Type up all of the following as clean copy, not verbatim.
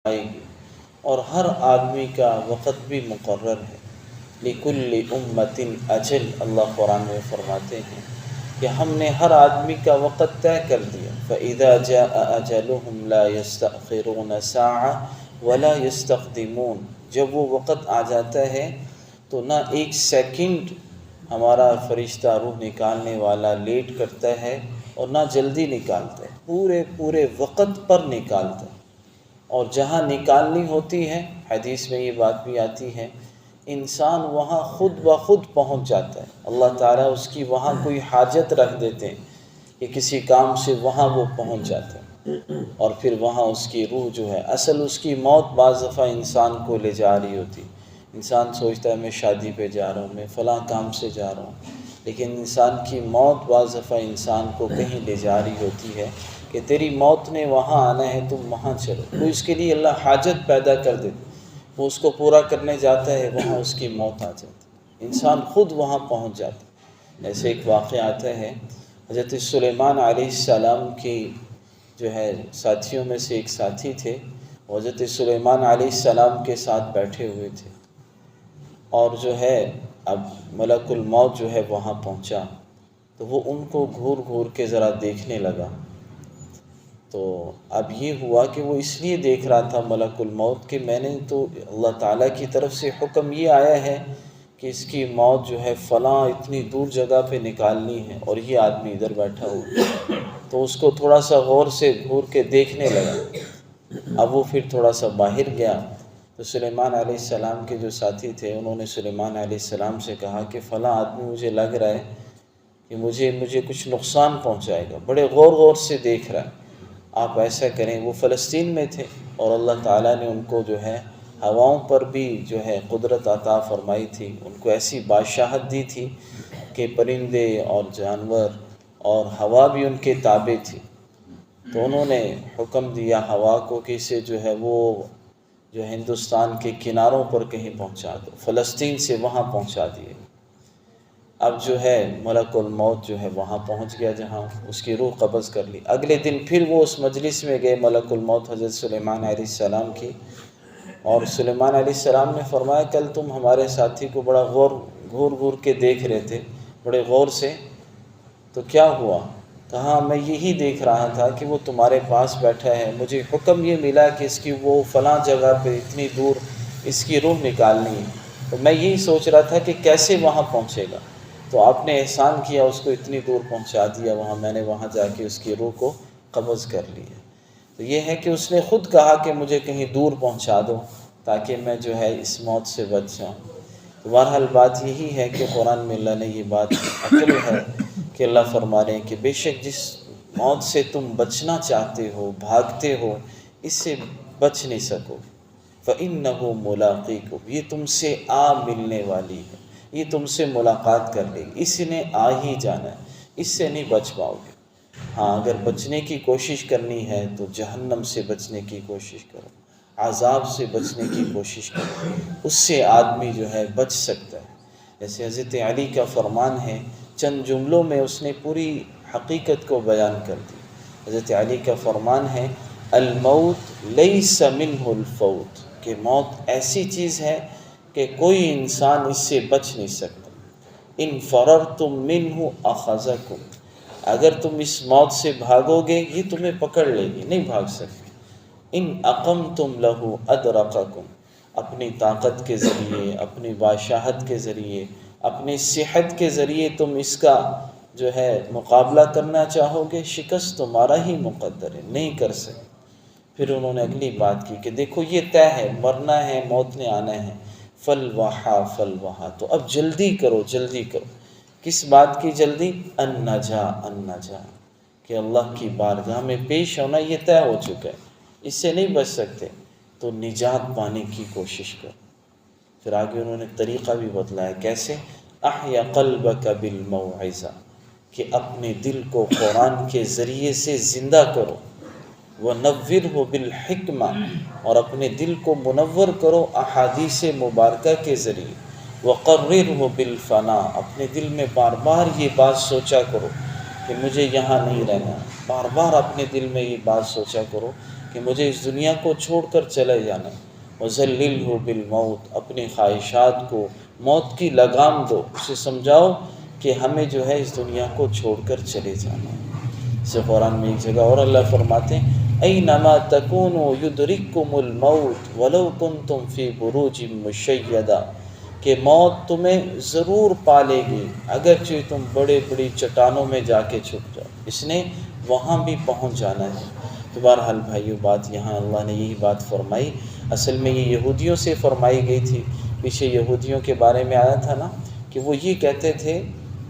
آئے گی، اور ہر آدمی کا وقت بھی مقرر ہے۔ لِكُلِّ أُمَّةٍ اجل، اللہ قرآن میں فرماتے ہیں کہ ہم نے ہر آدمی کا وقت طے کر دیا۔ فَإِذَا جَاءَ أَجَلُهُمْ لَا يَسْتَأْخِرُونَ سَاعَةً وَلَا يَسْتَقْدِمُونَ، جب وہ وقت آ جاتا ہے تو نہ ایک سیکنڈ ہمارا فرشتہ روح نکالنے والا لیٹ کرتا ہے اور نہ جلدی نکالتا ہے، پورے وقت پر نکالتا ہے۔ اور جہاں نکالنی ہوتی ہے، حدیث میں یہ بات بھی آتی ہے، انسان وہاں خود بخود پہنچ جاتا ہے۔ اللہ تعالیٰ اس کی وہاں کوئی حاجت رکھ دیتے ہیں کہ کسی کام سے وہاں وہ پہنچ جاتا ہے، اور پھر وہاں اس کی روح جو ہے، اصل اس کی موت بعض دفعہ انسان کو لے جا رہی ہوتی۔ انسان سوچتا ہے میں شادی پہ جا رہا ہوں، میں فلاں کام سے جا رہا ہوں، لیکن انسان کی موت بعض دفعہ انسان کو کہیں لے جا رہی ہوتی ہے کہ تیری موت نے وہاں آنا ہے، تم وہاں چلو۔ تو اس کے لیے اللہ حاجت پیدا کر دیتا، وہ اس کو پورا کرنے جاتا ہے، وہاں اس کی موت آ جاتی ہے، انسان خود وہاں پہنچ جاتا ہے۔ ایسے ایک واقعہ آتا ہے، حضرت سلیمان علیہ السلام کی جو ہے ساتھیوں میں سے ایک ساتھی تھے، وہ حضرت سلیمان علیہ السلام کے ساتھ بیٹھے ہوئے تھے، اور جو ہے اب ملک الموت جو ہے وہاں پہنچا تو وہ ان کو گھور گھور کے ذرا دیکھنے لگا۔ تو اب یہ ہوا کہ وہ اس لیے دیکھ رہا تھا ملک الموت کہ میں نے تو اللہ تعالیٰ کی طرف سے حکم یہ آیا ہے کہ اس کی موت جو ہے فلاں اتنی دور جگہ پہ نکالنی ہے، اور یہ آدمی ادھر بیٹھا ہوا، تو اس کو تھوڑا سا غور سے گھور کے دیکھنے لگا۔ اب وہ پھر تھوڑا سا باہر گیا تو سلیمان علیہ السلام کے جو ساتھی تھے انہوں نے سلیمان علیہ السلام سے کہا کہ فلاں آدمی مجھے لگ رہا ہے کہ مجھے کچھ نقصان پہنچائے گا، بڑے غور سے دیکھ رہا ہے، آپ ایسا کریں۔ وہ فلسطین میں تھے اور اللہ تعالیٰ نے ان کو جو ہے ہواؤں پر بھی جو ہے قدرت عطا فرمائی تھی، ان کو ایسی بادشاہت دی تھی کہ پرندے اور جانور اور ہوا بھی ان کے تابع تھی۔ تو انہوں نے حکم دیا ہوا کو کہ اسے جو ہے وہ جو ہندوستان کے کناروں پر کہیں پہنچا دو، فلسطین سے وہاں پہنچا دیے۔ اب جو ہے ملک الموت جو ہے وہاں پہنچ گیا جہاں اس کی روح قبض کر لی۔ اگلے دن پھر وہ اس مجلس میں گئے ملک الموت حضرت سلیمان علیہ السلام کی، اور سلیمان علیہ السلام نے فرمایا کل تم ہمارے ساتھی کو بڑا گھور کے دیکھ رہے تھے بڑے غور سے، تو کیا ہوا؟ کہا میں یہی دیکھ رہا تھا کہ وہ تمہارے پاس بیٹھا ہے، مجھے حکم یہ ملا کہ اس کی وہ فلاں جگہ پہ اتنی دور اس کی روح نکالنی ہے، تو میں یہی سوچ رہا تھا کہ کیسے وہاں پہنچے گا، تو آپ نے احسان کیا اس کو اتنی دور پہنچا دیا، وہاں میں نے وہاں جا کے اس کی روح کو قبض کر لیا۔ تو یہ ہے کہ اس نے خود کہا کہ مجھے کہیں دور پہنچا دو تاکہ میں جو ہے اس موت سے بچ جاؤں۔ تو بہرحال بات یہی ہے کہ قرآن میں اللہ نے یہ بات عقل ہے کہ اللہ فرما رہے ہیں کہ بے شک جس موت سے تم بچنا چاہتے ہو، بھاگتے ہو، اس سے بچ نہیں سکو۔ فَإِنَّهُ مُلَاقِيكُمْ، یہ تم سے آ ملنے والی ہے، یہ تم سے ملاقات کر لے گی، اس نے آ ہی جانا ہے، اس سے نہیں بچ پاؤ گے۔ ہاں اگر بچنے کی کوشش کرنی ہے تو جہنم سے بچنے کی کوشش کرو، عذاب سے بچنے کی کوشش کرو، اس سے آدمی جو ہے بچ سکتا ہے۔ جیسے حضرت علی کا فرمان ہے، چند جملوں میں اس نے پوری حقیقت کو بیان کر دی۔ حضرت علی کا فرمان ہے الموت لیس منہ الفوت، کہ موت ایسی چیز ہے کہ کوئی انسان اس سے بچ نہیں سکتا۔ ان فررتم منہ اخذکم، اگر تم اس موت سے بھاگو گے یہ تمہیں پکڑ لے گی، نہیں بھاگ سکتے۔ ان اقمتم لہ ادرککم، اپنی طاقت کے ذریعے، اپنی بادشاہت کے ذریعے، اپنی صحت کے ذریعے تم اس کا جو ہے مقابلہ کرنا چاہو گے، شکست تمہارا ہی مقدر ہے، نہیں کر سکتے۔ پھر انہوں نے اگلی بات کی کہ دیکھو یہ طے ہے، مرنا ہے، موت نے آنا ہے، فلوحا، تو اب جلدی کرو، کس بات کی جلدی؟ النجا، کہ اللہ کی بارگاہ میں پیش ہونا یہ طے ہو چکا ہے، اس سے نہیں بچ سکتے، تو نجات پانے کی کوشش کرو۔ پھر آگے انہوں نے طریقہ بھی بتلایا، کیسے؟ احیا قلبک بالموعظہ، کہ اپنے دل کو قرآن کے ذریعے سے زندہ کرو، وَنَوِّرْهُ بِالْحِکْمَةِ، اور اپنے دل کو منور کرو احادیث مبارکہ کے ذریعے، وَقَرِّرْهُ بِالْفَنَاءِ، اپنے دل میں بار بار یہ بات سوچا کرو کہ مجھے یہاں نہیں رہنا، بار بار اپنے دل میں یہ بات سوچا کرو کہ مجھے اس دنیا کو چھوڑ کر چلے جانا. وَذَلِّلْهُ بِالْمَوْتِ، اپنی خواہشات کو موت کی لگام دو، اسے سمجھاؤ کہ ہمیں جو ہے اس دنیا کو چھوڑ کر چلے جانا ہے. اس قرآن میں ایک جگہ اور اللہ فرماتے ہیں اَيْنَمَا تَكُونُوا يُدْرِكْكُمُ الْمَوْتُ وَلَوْ كُنْتُمْ فِي بُرُوجٍ مُشَيَّدَةٍ، کہ موت تمہیں ضرور پالے گی اگرچہ تم بڑے بڑی چٹانوں میں جا کے چھپ جاؤ، اس نے وہاں بھی پہنچ جانا ہے. تو بہرحال بھائیو، بات یہاں اللہ نے یہی بات فرمائی، اصل میں یہ یہودیوں سے فرمائی گئی تھی. پیچھے یہودیوں کے بارے میں آیا تھا نا کہ وہ یہ کہتے تھے،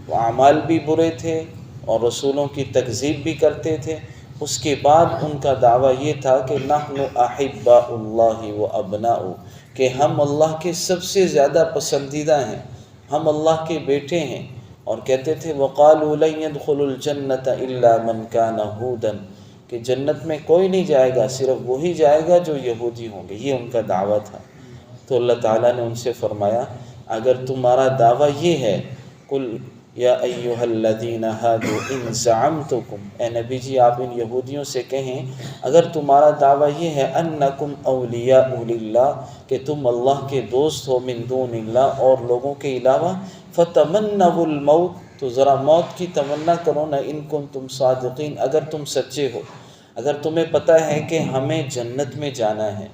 وہ اعمال بھی برے تھے اور رسولوں کی تکذیب بھی کرتے تھے. اس کے بعد ان کا دعویٰ یہ تھا کہ نحن احباء اللہ و ابناؤ، کہ ہم اللہ کے سب سے زیادہ پسندیدہ ہیں، ہم اللہ کے بیٹے ہیں. اور کہتے تھے وقالوا لن يدخل الجنة الا من كان هودا، کہ جنت میں کوئی نہیں جائے گا، صرف وہی جائے گا جو یہودی ہوں گے. یہ ان کا دعویٰ تھا. تو اللہ تعالیٰ نے ان سے فرمایا اگر تمہارا دعویٰ یہ ہے، قل یا ایھا الذین ھادوا ان زعمتکم، اے نبی جی آپ ان یہودیوں سے کہیں اگر تمہارا دعویٰ یہ ہے انکم اولیاء للہ، کہ تم اللہ کے دوست ہو من دون اللہ، اور لوگوں کے علاوہ، فتمنوا الموت، تو ذرا موت کی تمنا کرو نا، ان کنتم صادقین، اگر تم سچے ہو. اگر تمہیں پتہ ہے کہ ہمیں جنت میں جانا ہے،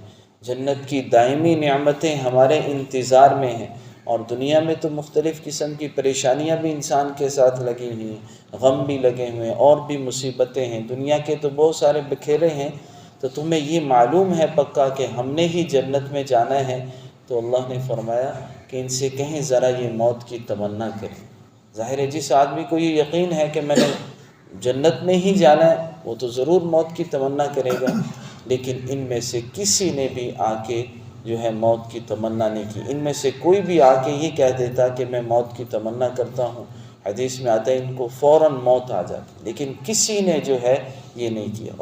جنت کی دائمی نعمتیں ہمارے انتظار میں ہیں، اور دنیا میں تو مختلف قسم کی پریشانیاں بھی انسان کے ساتھ لگی ہوئی ہیں، غم بھی لگے ہوئے ہیں، اور بھی مصیبتیں ہیں، دنیا کے تو بہت سارے بکھیرے ہیں. تو تمہیں یہ معلوم ہے پکا کہ ہم نے ہی جنت میں جانا ہے. تو اللہ نے فرمایا کہ ان سے کہیں ذرا یہ موت کی تمنا کریں. ظاہر ہے جس آدمی کو یہ یقین ہے کہ میں نے جنت میں ہی جانا ہے وہ تو ضرور موت کی تمنا کرے گا. لیکن ان میں سے کسی نے بھی آ کے جو ہے موت کی تمنا نہیں کی. ان میں سے کوئی بھی آ کے یہ کہہ دیتا کہ میں موت کی تمنا کرتا ہوں، حدیث میں آتا ہے ان کو فوراً موت آ جاتی، لیکن کسی نے جو ہے یہ نہیں کیا.